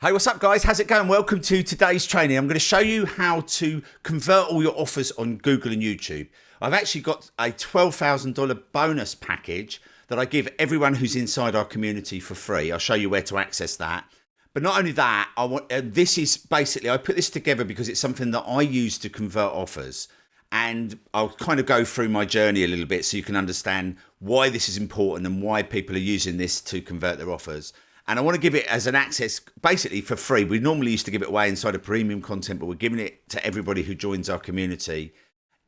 Hey, what's up guys? How's it going? Welcome to today's training. I'm going to show you how to convert all your offers on Google and YouTube. I've actually got a $12,000 bonus package that I give everyone who's inside our community for free. I'll show you where to access that. But not only that, this is basically, I put this together because it's something that I use to convert offers. And I'll kind of go through my journey a little bit so you can understand why this is important and why people are using this to convert their offers. And I want to give it as an access basically for free. We normally used to give it away inside of premium content, but we're giving it to everybody who joins our community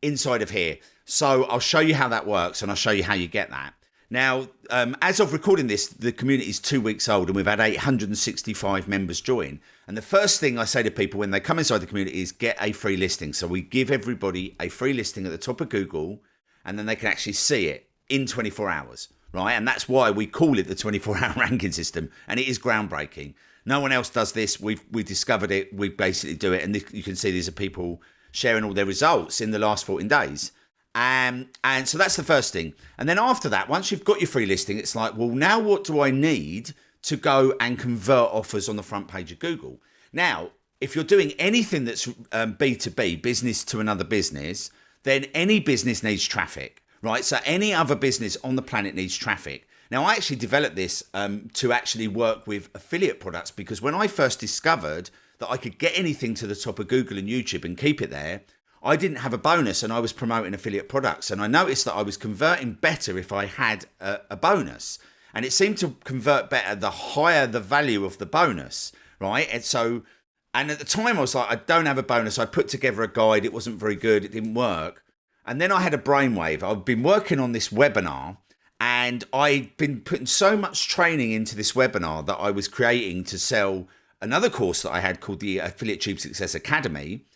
inside of here. So I'll show you how that works and I'll show you how you get that. Now, as of recording this, the community is 2 weeks old and we've had 865 members join. And the first thing I say to people when they come inside the community is get a free listing. So we give everybody a free listing at the top of Google and then they can actually see it in 24 hours. Right, and that's why we call it the 24-hour ranking system, and it is groundbreaking. No one else does this. We discovered it. We basically do it, and you can see these are people sharing all their results in the last 14 days. And so that's the first thing. And then after that, once you've got your free listing, it's like, well, now what do I need to go and convert offers on the front page of Google? Now, if you're doing anything that's B2B, business to another business, then any business needs traffic. Right, so any other business on the planet needs traffic. Now, I actually developed this to actually work with affiliate products because when I first discovered that I could get anything to the top of Google and YouTube and keep it there, I didn't have a bonus and I was promoting affiliate products. And I noticed that I was converting better if I had a bonus. And it seemed to convert better the higher the value of the bonus, right? And at the time I was like, I don't have a bonus. I put together a guide. It wasn't very good. It didn't work. And then I had a brainwave. I've been working on this webinar and I'd been putting so much training into this webinar that I was creating to sell another course that I had called the Affiliate Tube Success Academy.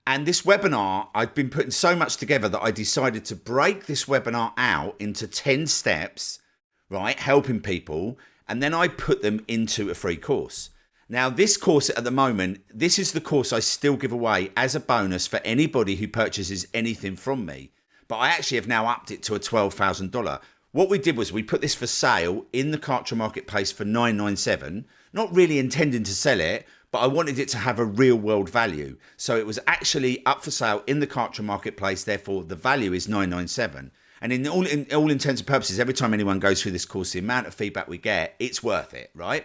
And this webinar, I'd been putting so much together that I decided to break this webinar out into 10 steps, right, helping people. And then I put them into a free course. Now, this course at the moment, this is the course I still give away as a bonus for anybody who purchases anything from me. But I actually have now upped it to a $12,000. What we did was we put this for sale in the Kartra marketplace for $997, not really intending to sell it, but I wanted it to have a real world value. So it was actually up for sale in the Kartra marketplace. Therefore, the value is $997. And in all intents and purposes, every time anyone goes through this course, the amount of feedback we get, it's worth it, right?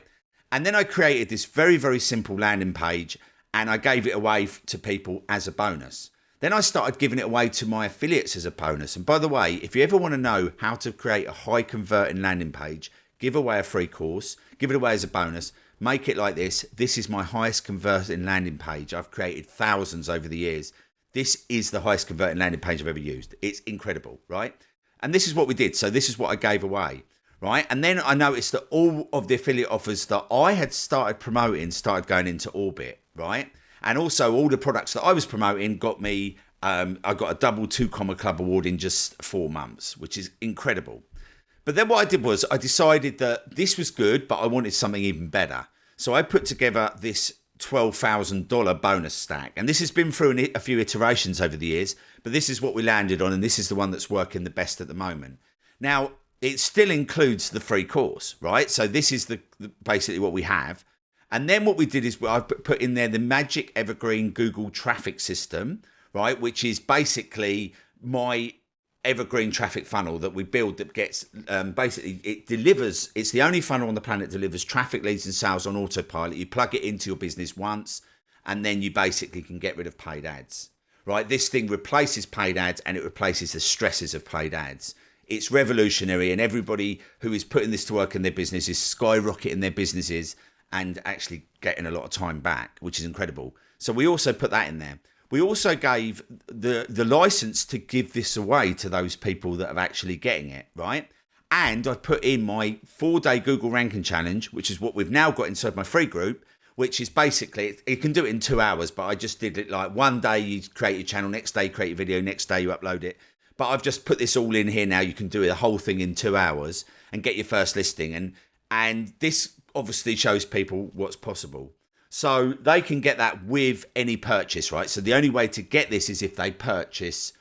And then I created this very, very simple landing page and I gave it away to people as a bonus. Then I started giving it away to my affiliates as a bonus. And by the way, if you ever want to know how to create a high converting landing page, give away a free course, give it away as a bonus, make it like this. This is my highest converting landing page. I've created thousands over the years. This is the highest converting landing page I've ever used. It's incredible, right? And this is what we did. So this is what I gave away. Right. And then I noticed that all of the affiliate offers that I had started promoting started going into orbit. Right. And also all the products that I was promoting got me. I got a double 2 Comma Club award in just 4 months, which is incredible. But then what I did was I decided that this was good, but I wanted something even better. So I put together this $12,000 bonus stack. And this has been through a few iterations over the years. But this is what we landed on. And this is the one that's working the best at the moment. Now, it still includes the free course, right? So this is basically what we have. And then what we did is I put in there the Magic Evergreen Google traffic system, right? Which is basically my evergreen traffic funnel that we build that gets, basically it delivers, it's the only funnel on the planet that delivers traffic, leads and sales on autopilot. You plug it into your business once and then you basically can get rid of paid ads, right? This thing replaces paid ads and it replaces the stresses of paid ads. It's revolutionary and everybody who is putting this to work in their business is skyrocketing their businesses and actually getting a lot of time back, which is incredible. So we also put that in there. We also gave the license to give this away to those people that are actually getting it, right? And I put in my 4-day Google ranking challenge, which is what we've now got inside my free group, which is basically, it can do it in 2 hours, but I just did it like one day you create your channel, next day you create your video, next day you upload it. But I've just put this all in here now. You can do the whole thing in 2 hours and get your first listing. And this obviously shows people what's possible. So they can get that with any purchase, right? So the only way to get this is if they purchase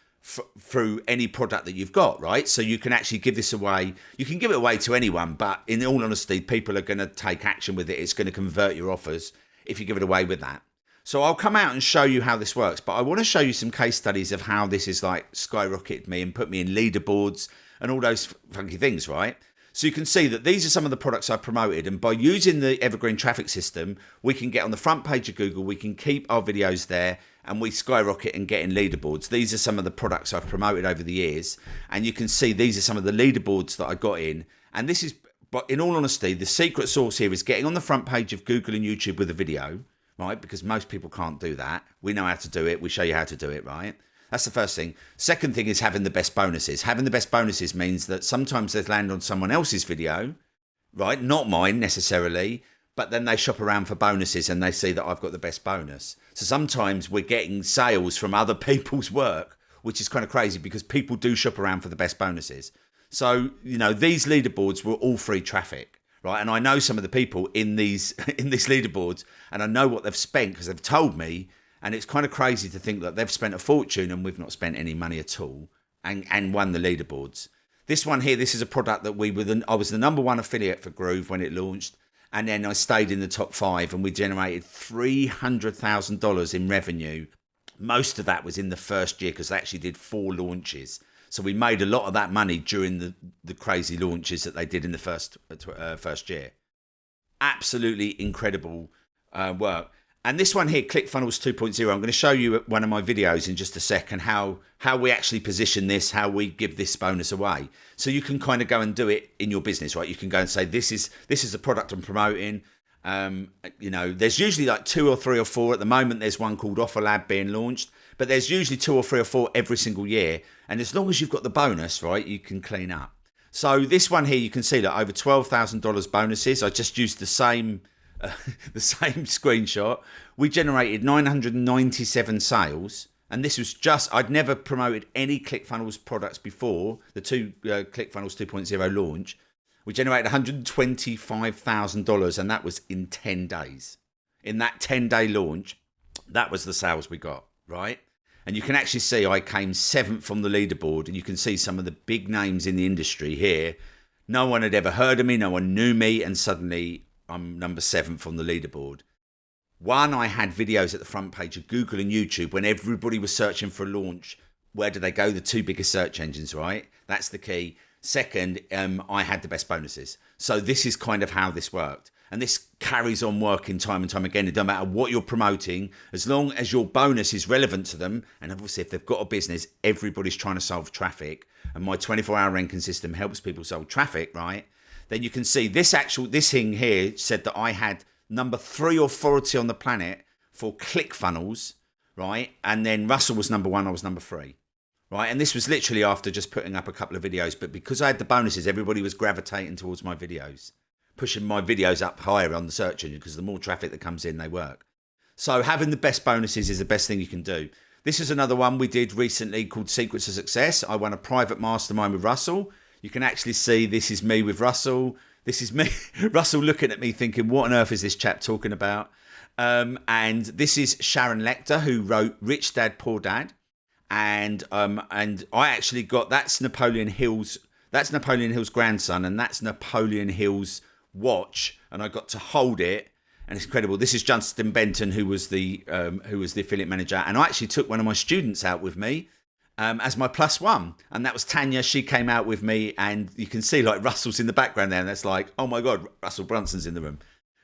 through any product that you've got, right? So you can actually give this away. You can give it away to anyone, but in all honesty, people are going to take action with it. It's going to convert your offers. if you give it away with that. So I'll come out and show you how this works, but I want to show you some case studies of how this is like skyrocketed me and put me in leaderboards and all those funky things, right? So you can see that these are some of the products I promoted, and by using the evergreen traffic system, we can get on the front page of Google, we can keep our videos there, and we skyrocket and get in leaderboards. These are some of the products I've promoted over the years, and you can see these are some of the leaderboards that I got in. And this is, but in all honesty, the secret sauce here is getting on the front page of Google and YouTube with a video, right? Because most people can't do that. We know how to do it. We show you how to do it, right? That's the first thing. Second thing is having the best bonuses. Having the best bonuses means that sometimes they land on someone else's video, right? Not mine necessarily, but then they shop around for bonuses and they see that I've got the best bonus. So sometimes we're getting sales from other people's work, which is kind of crazy because people do shop around for the best bonuses. So, you know, these leaderboards were all free traffic. Right, and I know some of the people in these leaderboards, and I know what they've spent because they've told me, and it's kind of crazy to think that they've spent a fortune and we've not spent any money at all, and won the leaderboards. This one here, this is a product that I was the #1 affiliate for Groove when it launched, and then I stayed in the top 5, and we generated $300,000 in revenue. Most of that was in the first year because they actually did 4 launches. So we made a lot of that money during the crazy launches that they did in the first year. Absolutely incredible work. And this one here, ClickFunnels 2.0, I'm going to show you one of my videos in just a second, how we actually position this, how we give this bonus away. So you can kind of go and do it in your business, right? You can go and say, this is the product I'm promoting. You know, there's usually like 2 or 3 or 4. At the moment, there's one called Offer Lab being launched, but there's usually 2 or 3 or 4 every single year. And as long as you've got the bonus, right, you can clean up. So this one here, you can see that over $12,000 bonuses. I just used the same screenshot. We generated 997 sales. And this was I'd never promoted any ClickFunnels products before the ClickFunnels 2.0 launch. We generated $125,000, and that was in 10 days. In that 10-day launch, that was the sales we got, right? And you can actually see I came 7th on the leaderboard, and you can see some of the big names in the industry here. No one had ever heard of me, no one knew me, and suddenly I'm number 7th on the leaderboard. One, I had videos at the front page of Google and YouTube when everybody was searching for a launch. Where do they go? The 2 biggest search engines, right? That's the key. Second, I had the best bonuses. So this is kind of how this worked. And this carries on working time and time again. It doesn't matter what you're promoting, as long as your bonus is relevant to them. And obviously, if they've got a business, everybody's trying to solve traffic. And my 24-hour ranking system helps people solve traffic, right? Then you can see this thing here said that I had number 3 or 40 on the planet for ClickFunnels, right? And then Russell was number 1, I was number 3. Right, and this was literally after just putting up a couple of videos, but because I had the bonuses, everybody was gravitating towards my videos, pushing my videos up higher on the search engine because the more traffic that comes in, they work. So having the best bonuses is the best thing you can do. This is another one we did recently called Secrets of Success. I won a private mastermind with Russell. You can actually see this is me with Russell. This is me, Russell looking at me thinking, what on earth is this chap talking about? And this is Sharon Lecter, who wrote Rich Dad, Poor Dad. And I actually got that's Napoleon Hill's grandson, and that's Napoleon Hill's watch, and I got to hold it, and it's incredible. This is Justin Benton, who was the affiliate manager, and I actually took one of my students out with me as my +1, and that was Tanya. She came out with me, and you can see like Russell's in the background there, and that's like, oh my God, Russell Brunson's in the room.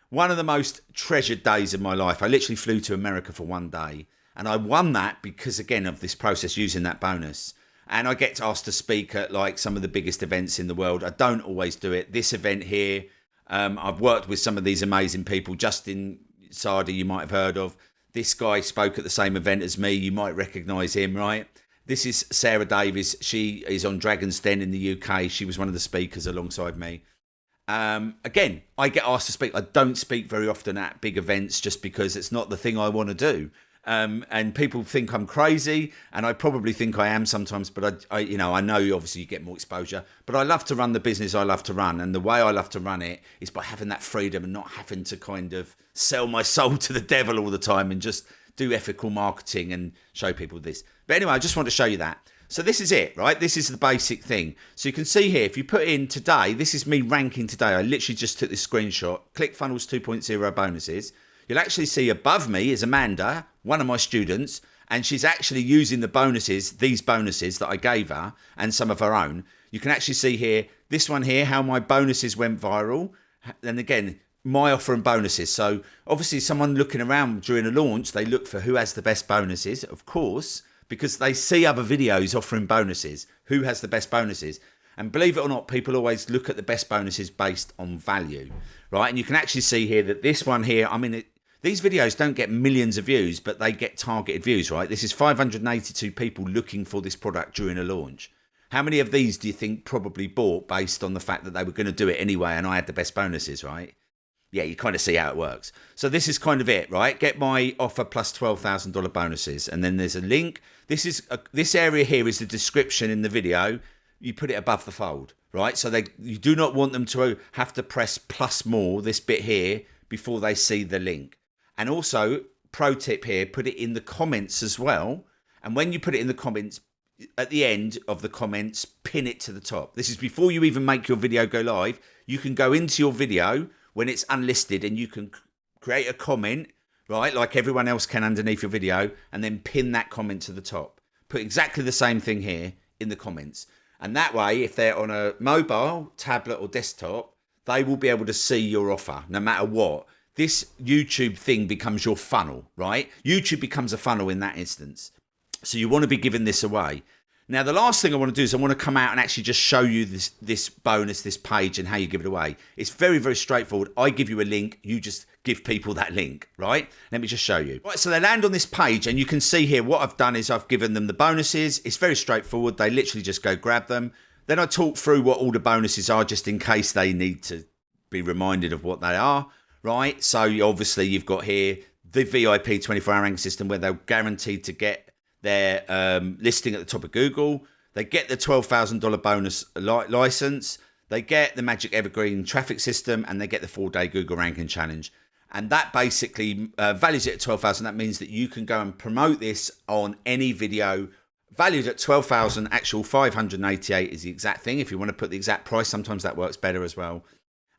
One of the most treasured days of my life. I literally flew to America for one day. And I won that because, again, of this process using that bonus. And I get asked to speak at like some of the biggest events in the world. I don't always do it. This event here, I've worked with some of these amazing people. Justin Sardi, you might have heard of. This guy spoke at the same event as me. You might recognise him, right? This is Sarah Davies. She is on Dragon's Den in the UK. She was one of the speakers alongside me. Again, I get asked to speak. I don't speak very often at big events just because it's not the thing I want to do. And people think I'm crazy, and I probably think I am sometimes, but I know obviously you get more exposure, but I love to run the business I love to run. And the way I love to run it is by having that freedom and not having to kind of sell my soul to the devil all the time and just do ethical marketing and show people this. But anyway, I just want to show you that. So this is it, right? This is the basic thing. So you can see here, if you put in today, this is me ranking today. I literally just took this screenshot, ClickFunnels 2.0 bonuses. you'll actually see above me is Amanda, one of my students, and she's actually using the bonuses, these bonuses that I gave her, and some of her own. You can actually see here, this one here, how my bonuses went viral. And again, my offer and bonuses. So obviously someone looking around during a launch, they look for who has the best bonuses, of course, because they see other videos offering bonuses. Who has the best bonuses? And believe it or not, people always look at the best bonuses based on value, right? And you can actually see here that this one here, I mean, these videos don't get millions of views, but they get targeted views, right? This is 582 people looking for this product during a launch. How many of these do you think probably bought based on the fact that they were going to do it anyway and I had the best bonuses, right? Yeah, you kind of see how it works. So this is kind of it, right? Get my offer plus $12,000 bonuses. And then there's a link. This area here is the description in the video. You put it above the fold, right? So you do not want them to have to press plus more, this bit here, before they see the link. And also, pro tip here, put it in the comments as well. And when you put it in the comments, at the end of the comments, pin it to the top. This is before you even make your video go live. You can go into your video when it's unlisted and you can create a comment, right, like everyone else can underneath your video, and then pin that comment to the top. Put exactly the same thing here in the comments. And that way, if they're on a mobile, tablet or desktop, they will be able to see your offer no matter what. This YouTube thing becomes your funnel, right? YouTube becomes a funnel in that instance. So you want to be giving this away. Now, the last thing I want to do is I want to come out and actually just show you this bonus, this page, and how you give it away. It's very, very straightforward. I give you a link. You just give people that link, right? Let me just show you. Right, so they land on this page, and you can see here what I've done is I've given them the bonuses. It's very straightforward. They literally just go grab them. Then I talk through what all the bonuses are just in case they need to be reminded of what they are, right? So obviously you've got here the VIP 24-hour ranking system where they're guaranteed to get their listing at the top of Google. They get the $12,000 bonus license. They get the Magic Evergreen traffic system, and they get the 4-day Google ranking challenge. And that basically values it at $12,000. That means that you can go and promote this on any video valued at $12,000. Actual 588 is the exact thing. If you want to put the exact price, sometimes that works better as well.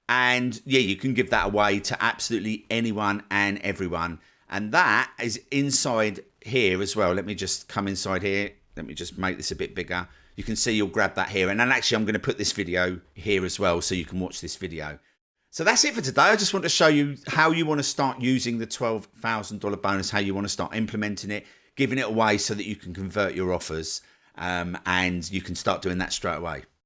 And yeah, you can give that away to absolutely anyone and everyone. And that is inside here as well. Let me just come inside here. Let me just make this a bit bigger. You can see you'll grab that here. And then actually I'm going to put this video here as well so you can watch this video. So that's it for today. I just want to show you how you want to start using the $12,000 bonus, how you want to start implementing it, giving it away so that you can convert your offers and you can start doing that straight away.